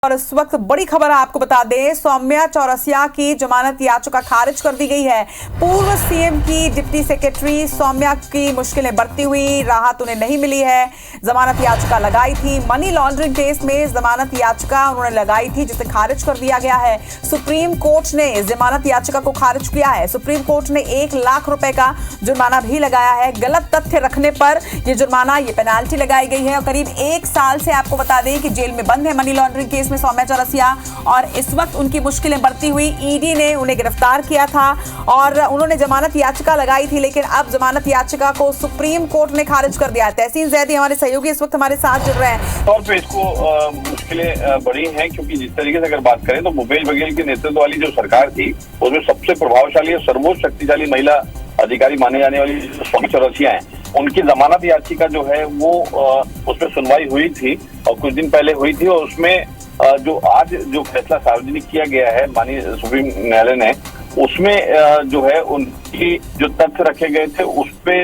और इस वक्त बड़ी खबर आपको बता दें, सौम्या चौरसिया की जमानत याचिका खारिज कर दी गई है। पूर्व सीएम की डिप्टी सेक्रेटरी सौम्या की मुश्किलें बढ़ती हुई, राहत उन्हें नहीं मिली है। जमानत याचिका लगाई थी, मनी लॉन्ड्रिंग केस में जमानत याचिका उन्होंने लगाई थी, जिसे खारिज कर दिया गया है। सुप्रीम कोर्ट ने जमानत याचिका को खारिज किया है। सुप्रीम कोर्ट ने 1 लाख रुपए का जुर्माना भी लगाया है। गलत तथ्य रखने पर यह जुर्माना, ये पेनाल्टी लगाई गई है और करीब 1 साल से आपको बता दें कि जेल में बंद है मनी लॉन्ड्रिंग केस में सौम्या चौरसिया। और इस वक्त उनकी मुश्किलें बढ़ती हुई, ईडी ने उन्हें गिरफ्तार किया था और उन्होंने जमानत याचिका लगाई थी, लेकिन अब जमानत याचिका को सुप्रीम कोर्ट ने खारिज कर दिया है। तहसीन जैदी हमारे सहयोगी इस वक्त हमारे साथ जुड़ रहे हैं। तौर पे इसको मुश्किलें बड़ी हैं, क्योंकि जिस तरीके से अगर बात करें तो भूपेश बघेल के नेतृत्व वाली जो सरकार थी, उसमें सबसे प्रभावशाली और सर्वोच्च शक्तिशाली महिला अधिकारी माने जाने वाली सौम्या चौरसिया हैं, उनकी जमानत याचिका जो है वो उसमें सुनवाई हुई थी और कुछ दिन पहले हुई थी। और उसमें जो आज जो फैसला सार्वजनिक किया गया है माननीय सुप्रीम न्यायालय ने, उसमें जो है उनकी जो तथ्य रखे गए थे उस पे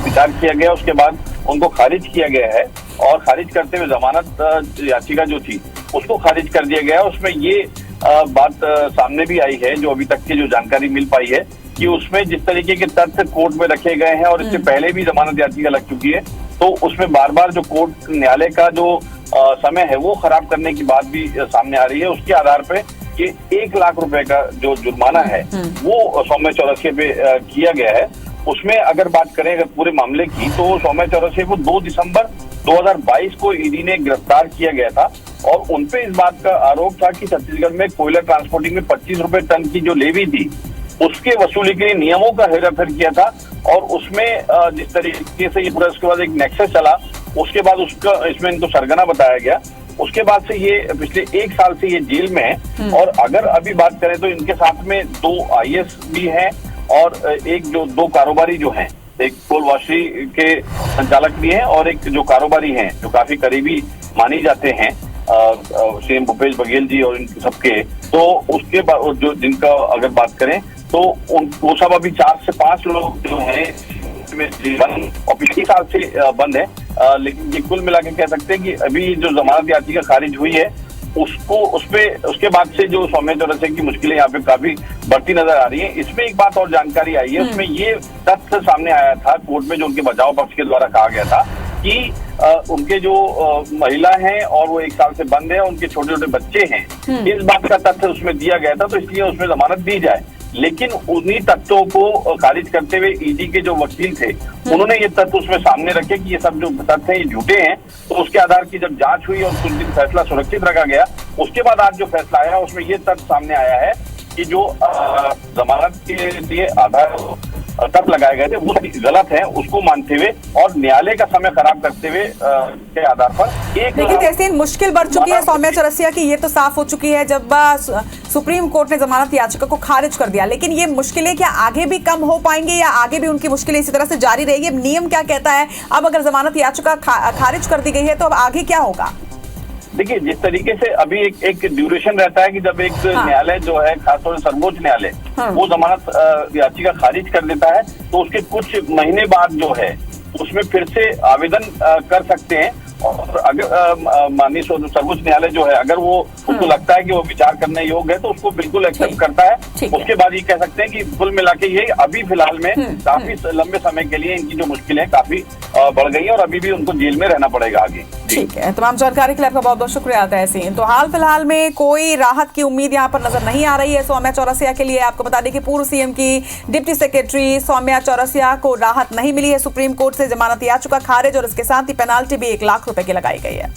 विचार किया गया। उसके बाद उनको खारिज किया गया है और खारिज करते हुए जमानत याचिका जो थी उसको खारिज कर दिया गया। उसमें ये बात सामने भी आई है, जो अभी तक की जो जानकारी मिल पाई है, कि उसमें जिस तरीके के तथ्य कोर्ट में रखे गए हैं और इससे पहले भी जमानत याचिका लग चुकी है, तो उसमें बार बार जो कोर्ट न्यायालय का जो समय है वो खराब करने की बात भी सामने आ रही है। उसके आधार पे ये 1 लाख रुपए का जो जुर्माना है वो सौम्या चौरसिया पे किया गया है। उसमें अगर बात करें अगर पूरे मामले की, तो सौम्या चौरसिया को 2 दिसंबर 2022 को ईडी ने गिरफ्तार किया गया था और उनपे इस बात का आरोप था कि छत्तीसगढ़ में कोयला ट्रांसपोर्टिंग में 25 रुपए टन की जो लेवी थी उसके वसूली के लिए नियमों का हेरफेर किया था। और उसमें जिस तरीके से ये पूरा उसके बाद एक नेक्सस चला, उसके बाद उसका इसमें इनको सरगना बताया गया। उसके बाद से ये पिछले 1 साल से ये जेल में है। और अगर अभी बात करें तो इनके साथ में 2 IAS भी हैं और एक जो 2 कारोबारी जो हैं, एक पोलवाशी के संचालक भी हैं और एक जो कारोबारी हैं जो काफी करीबी मानी जाते हैं सीएम भूपेश बघेल जी और इनके सबके। तो उसके बाद जो जिनका अगर बात करें तो वो सब अभी 4 से 5 लोग जो हैं और पिछले साल से बंद है। लेकिन ये कुल मिला के कह सकते हैं कि अभी जो जमानत याचिका खारिज हुई है उसके बाद से जो सौम्या चौरसिया की मुश्किलें यहाँ पे काफी बढ़ती नजर आ रही है। इसमें एक बात और जानकारी आई है, उसमें ये तथ्य सामने आया था कोर्ट में, जो उनके बचाव पक्ष के द्वारा कहा गया था कि उनके जो महिला हैं और वो 1 साल से बंद है, उनके छोटे छोटे बच्चे हैं, इस बात का तथ्य उसमें दिया गया था, तो इसलिए उसमें जमानत दी जाए। लेकिन उन्हीं तथ्यों को खारिज करते हुए ईडी के जो वकील थे उन्होंने ये तथ्य उसमें सामने रखे कि ये सब जो तथ्य हैं ये झूठे हैं। तो उसके आधार की जब जांच हुई और कुछ दिन फैसला सुरक्षित रखा गया, उसके बाद आज जो फैसला आया उसमें ये तथ्य सामने आया है कि जो जमानत के लिए आधार तथ्य लगाए गए थे वो गलत है, उसको मानते हुए और न्यायालय का समय खराब करते हुए के आधार पर एक। लेकिन तहसीन मुश्किल बढ़ चुकी है सौम्या चौरसिया की, ये तो साफ हो चुकी है जब सुप्रीम कोर्ट ने जमानत याचिका को खारिज कर दिया। लेकिन ये मुश्किलें क्या आगे भी कम हो पाएंगी या आगे भी उनकी मुश्किलें इसी तरह से जारी रहेगी? नियम क्या कहता है? अब अगर जमानत याचिका खारिज कर दी गई है तो अब आगे क्या होगा? देखिए, जिस तरीके से अभी एक ड्यूरेशन रहता है कि जब एक न्यायालय जो है, खासतौर से सर्वोच्च न्यायालय, वो जमानत याचिका खारिज कर देता है, तो उसके कुछ महीने बाद जो है उसमें फिर से आवेदन कर सकते हैं। और अगर माननीय सर्वोच्च न्यायालय जो है, अगर वो उसको लगता है कि वो विचार करने योग्य है, तो उसको बिल्कुल एक्सेप्ट करता है। उसके बाद ये कह सकते हैं कि कुल मिला के ये अभी फिलहाल में काफी लंबे समय के लिए इनकी जो मुश्किलें काफी बढ़ गई है और अभी भी उनको जेल में रहना पड़ेगा आगे। ठीक है, तमाम जानकारी के लिए आपका बहुत बहुत शुक्रिया तहसीन। तो हाल फिलहाल में कोई राहत की उम्मीद यहाँ पर नजर नहीं आ रही है सौम्या चौरसिया के लिए। आपको बता दें कि पूर्व सीएम की डिप्टी सेक्रेटरी सौम्या चौरसिया को राहत नहीं मिली है सुप्रीम कोर्ट से। जमानत याचिका खारिज और इसके साथ ही पेनाल्टी भी 1 लाख रुपए की लगाई गई है।